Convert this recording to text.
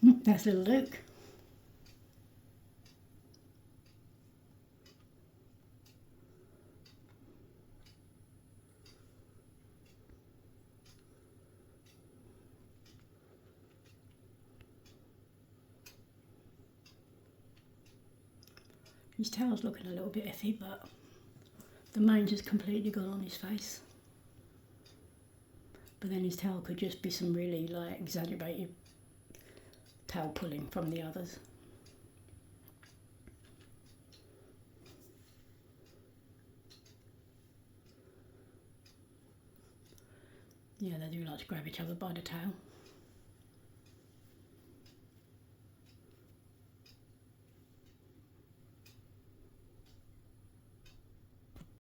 That's little Luke. His tail's looking a little bit iffy, but the mange is completely gone on his face. But then his tail could just be some really like exaggerated tail pulling from the others. Yeah, they do like to grab each other by the tail.